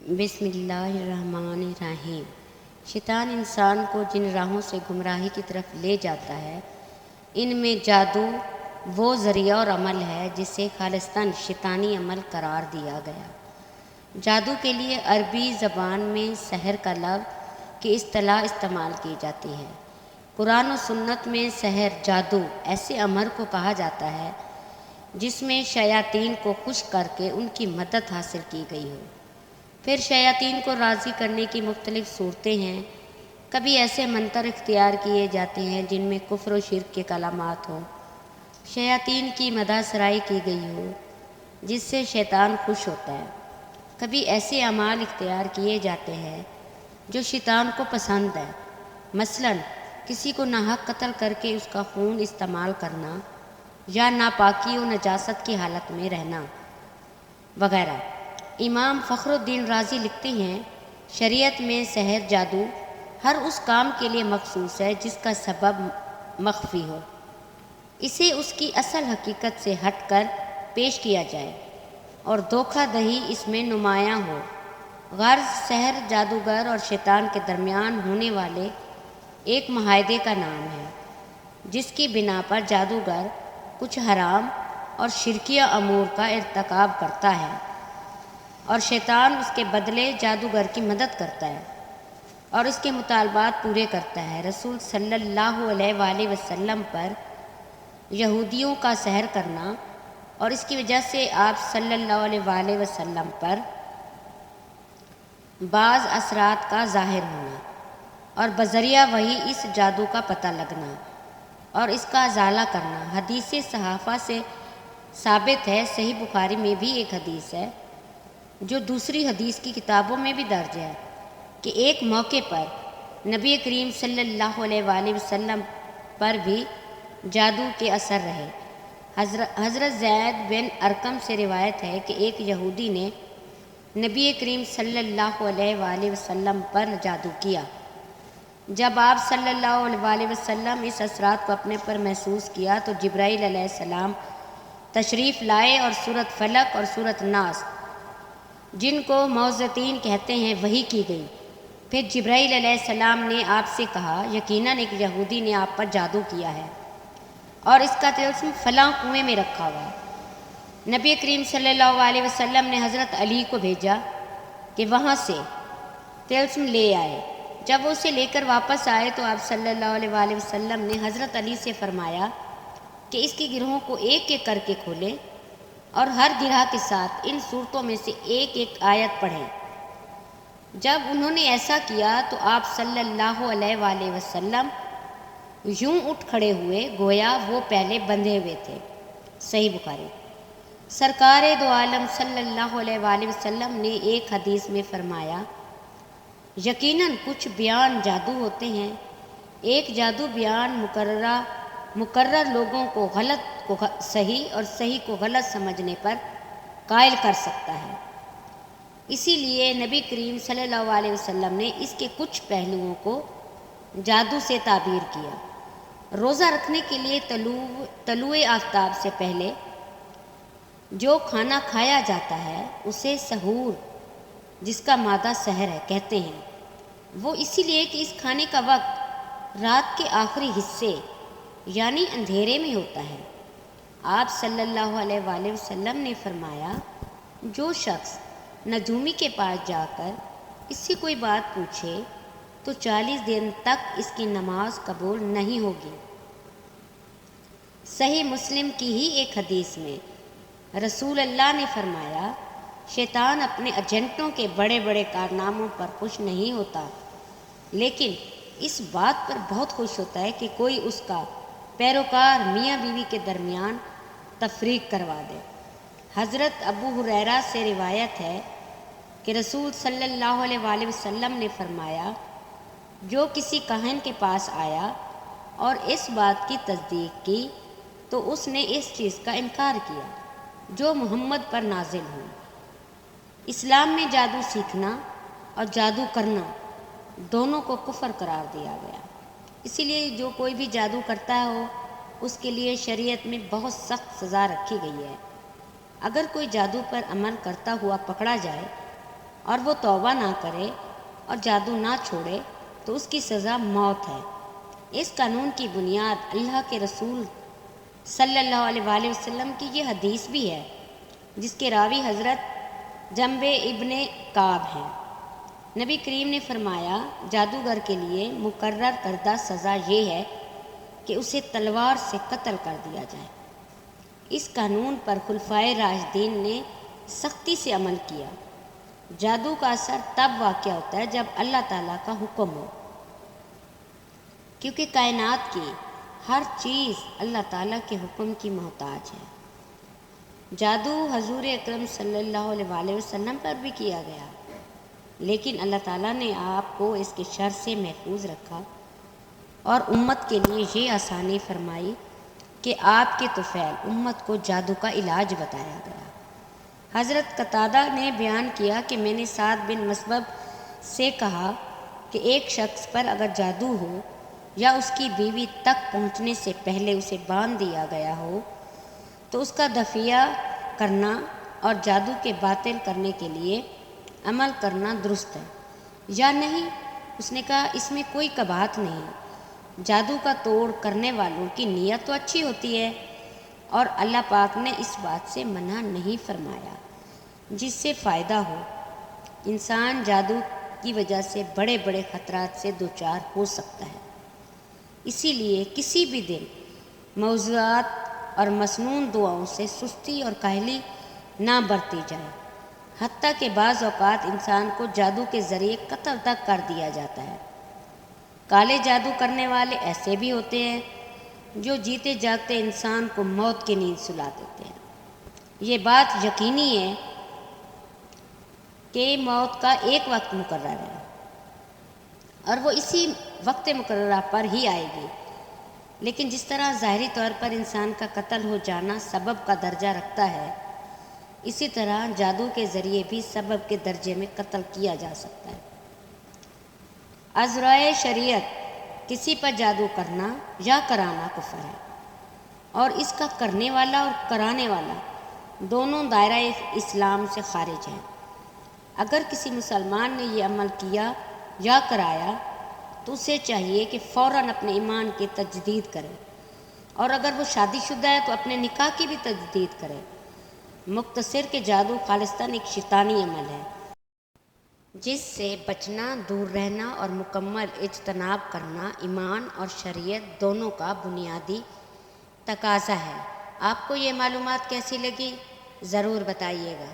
بسم اللہ الرحمن الرحیم۔ شیطان انسان کو جن راہوں سے گمراہی کی طرف لے جاتا ہے، ان میں جادو وہ ذریعہ اور عمل ہے جسے خالصتاً شیطانی عمل قرار دیا گیا۔ جادو کے لیے عربی زبان میں سحر کا لفظ کی اصطلاح استعمال کی جاتی ہے۔ قرآن و سنت میں سحر، جادو ایسے امر کو کہا جاتا ہے جس میں شیاطین کو خوش کر کے ان کی مدد حاصل کی گئی ہو۔ پھر شیاطین کو راضی کرنے کی مختلف صورتیں ہیں۔ کبھی ایسے منتر اختیار کیے جاتے ہیں جن میں کفر و شرک کے کلمات ہوں، شیاطین کی مدح سرائی کی گئی ہو جس سے شیطان خوش ہوتا ہے۔ کبھی ایسے اعمال اختیار کیے جاتے ہیں جو شیطان کو پسند ہے، مثلاً کسی کو ناحق قتل کر کے اس کا خون استعمال کرنا یا ناپاکی و نجاست کی حالت میں رہنا وغیرہ۔ امام فخر الدین رازی لکھتے ہیں، شریعت میں سحر، جادو ہر اس کام کے لیے مخصوص ہے جس کا سبب مخفی ہو، اسے اس کی اصل حقیقت سے ہٹ کر پیش کیا جائے اور دھوکہ دہی اس میں نمایاں ہو۔ غرض سحر جادوگر اور شیطان کے درمیان ہونے والے ایک معاہدے کا نام ہے جس کی بنا پر جادوگر کچھ حرام اور شرکیہ امور کا ارتکاب کرتا ہے اور شیطان اس کے بدلے جادوگر کی مدد کرتا ہے اور اس کے مطالبات پورے کرتا ہے۔ رسول صلی اللہ علیہ وآلہ وسلم پر یہودیوں کا سحر کرنا اور اس کی وجہ سے آپ صلی اللہ علیہ وآلہ وسلم پر بعض اثرات کا ظاہر ہونا اور بذریعہ وحی اس جادو کا پتہ لگنا اور اس کا ازالہ کرنا حدیث صحافہ سے ثابت ہے۔ صحیح بخاری میں بھی ایک حدیث ہے جو دوسری حدیث کی کتابوں میں بھی درج ہے کہ ایک موقع پر نبی کریم صلی اللہ علیہ وآلہ وسلم پر بھی جادو کے اثر رہے۔ حضرت زید بن ارقم سے روایت ہے کہ ایک یہودی نے نبی کریم صلی اللہ علیہ وآلہ وسلم پر جادو کیا۔ جب آپ صلی اللہ علیہ وآلہ وسلم اس اثرات کو اپنے پر محسوس کیا تو جبرائیل علیہ السلام تشریف لائے اور سورۃ فلق اور سورۃ ناس، جن کو معوذتین کہتے ہیں، وحی کی گئی۔ پھر جبرائیل علیہ السلام نے آپ سے کہا، یقیناً ایک یہودی نے آپ پر جادو کیا ہے اور اس کا طلسم فلاں کنویں میں رکھا ہوا ہے۔ نبی کریم صلی اللہ علیہ وسلم نے حضرت علی کو بھیجا کہ وہاں سے طلسم لے آئے۔ جب وہ اسے لے کر واپس آئے تو آپ صلی اللہ علیہ وآلہ وسلم نے حضرت علی سے فرمایا کہ اس کی گرہوں کو ایک ایک کر کے کھولیں اور ہر گرہ کے ساتھ ان صورتوں میں سے ایک ایک آیت پڑھیں۔ جب انہوں نے ایسا کیا تو آپ صلی اللہ علیہ وآلہ وسلم یوں اٹھ کھڑے ہوئے گویا وہ پہلے بندھے ہوئے تھے۔ صحیح بخاری۔ سرکار دو عالم صلی اللہ علیہ وآلہ وسلم نے ایک حدیث میں فرمایا، یقیناً کچھ بیان جادو ہوتے ہیں، ایک جادو بیان مقرر لوگوں کو غلط کو صحیح اور صحیح کو غلط سمجھنے پر قائل کر سکتا ہے۔ اسی لیے نبی کریم صلی اللہ علیہ وسلم نے اس کے کچھ پہلوؤں کو جادو سے تعبیر کیا۔ روزہ رکھنے کے لیے طلوع آفتاب سے پہلے جو کھانا کھایا جاتا ہے اسے سحور، جس کا مادہ سحر ہے، کہتے ہیں۔ وہ اسی لیے کہ اس کھانے کا وقت رات کے آخری حصے یعنی اندھیرے میں ہوتا ہے۔ آپ صلی اللہ علیہ وآلہ وسلم نے فرمایا، جو شخص نجومی کے پاس جا کر اس سے کوئی بات پوچھے تو 40 دن تک اس کی نماز قبول نہیں ہوگی۔ صحیح مسلم کی ہی ایک حدیث میں رسول اللہ نے فرمایا، شیطان اپنے ایجنٹوں کے بڑے بڑے کارناموں پر خوش نہیں ہوتا، لیکن اس بات پر بہت خوش ہوتا ہے کہ کوئی اس کا پیروکار میاں بیوی کے درمیان تفریق کروا دے۔ حضرت ابو ہریرہ سے روایت ہے کہ رسول صلی اللہ علیہ وآلہ وسلم نے فرمایا، جو کسی کاہن کے پاس آیا اور اس بات کی تصدیق کی تو اس نے اس چیز کا انکار کیا جو محمد پر نازل ہوئی۔ اسلام میں جادو سیکھنا اور جادو کرنا دونوں کو کفر قرار دیا گیا۔ اسی لیے جو کوئی بھی جادو کرتا ہو اس کے لیے شریعت میں بہت سخت سزا رکھی گئی ہے۔ اگر کوئی جادو پر عمل کرتا ہوا پکڑا جائے اور وہ توبہ نہ کرے اور جادو نہ چھوڑے تو اس کی سزا موت ہے۔ اس قانون کی بنیاد اللہ کے رسول صلی اللہ علیہ وآلہ وسلم کی یہ حدیث بھی ہے، جس کے راوی حضرت جنب ابن کعب ہیں۔ نبی کریم نے فرمایا، جادوگر کے لیے مقرر کردہ سزا یہ ہے کہ اسے تلوار سے قتل کر دیا جائے۔ اس قانون پر خلفائے راشدین نے سختی سے عمل کیا۔ جادو کا اثر تب واقع ہوتا ہے جب اللہ تعالیٰ کا حکم ہو، کیونکہ کائنات کی ہر چیز اللہ تعالیٰ کے حکم کی محتاج ہے۔ جادو حضور اکرم صلی اللہ علیہ وآلہ وسلم پر بھی کیا گیا، لیکن اللہ تعالیٰ نے آپ کو اس کے شر سے محفوظ رکھا اور امت کے لیے یہ آسانی فرمائی کہ آپ کے طفیل امت کو جادو کا علاج بتایا گیا۔ حضرت قتادہ نے بیان کیا کہ میں نے سعد بن مسبب سے کہا کہ ایک شخص پر اگر جادو ہو یا اس کی بیوی تک پہنچنے سے پہلے اسے باندھ دیا گیا ہو تو اس کا دفیہ کرنا اور جادو کے باطل کرنے کے لیے عمل کرنا درست ہے یا نہیں؟ اس نے کہا، اس میں کوئی قباحت نہیں۔ جادو کا توڑ کرنے والوں کی نیت تو اچھی ہوتی ہے اور اللہ پاک نے اس بات سے منع نہیں فرمایا جس سے فائدہ ہو۔ انسان جادو کی وجہ سے بڑے بڑے خطرات سے دوچار ہو سکتا ہے، اسی لیے کسی بھی دن موضوعات اور مسنون دعاؤں سے سستی اور کاہلی نہ برتی جائے، حتیٰ کہ بعض اوقات انسان کو جادو کے ذریعے قتل تک کر دیا جاتا ہے۔ کالے جادو کرنے والے ایسے بھی ہوتے ہیں جو جیتے جاگتے انسان کو موت کی نیند سلا دیتے ہیں۔ یہ بات یقینی ہے کہ موت کا ایک وقت مقرر ہے اور وہ اسی وقت مقررہ پر ہی آئے گی، لیکن جس طرح ظاہری طور پر انسان کا قتل ہو جانا سبب کا درجہ رکھتا ہے، اسی طرح جادو کے ذریعے بھی سبب کے درجے میں قتل کیا جا سکتا ہے۔ ازرائے شریعت کسی پر جادو کرنا یا کرانا کفر ہے، اور اس کا کرنے والا اور کرانے والا دونوں دائرہ اسلام سے خارج ہیں۔ اگر کسی مسلمان نے یہ عمل کیا یا کرایا تو اسے چاہیے کہ فوراً اپنے ایمان کی تجدید کرے، اور اگر وہ شادی شدہ ہے تو اپنے نکاح کی بھی تجدید کرے۔ مختصر کہ جادو خالصتاً ایک شیطانی عمل ہے جس سے بچنا، دور رہنا اور مکمل اجتناب کرنا ایمان اور شریعت دونوں کا بنیادی تقاضا ہے۔ آپ کو یہ معلومات کیسی لگی؟ ضرور بتائیے گا۔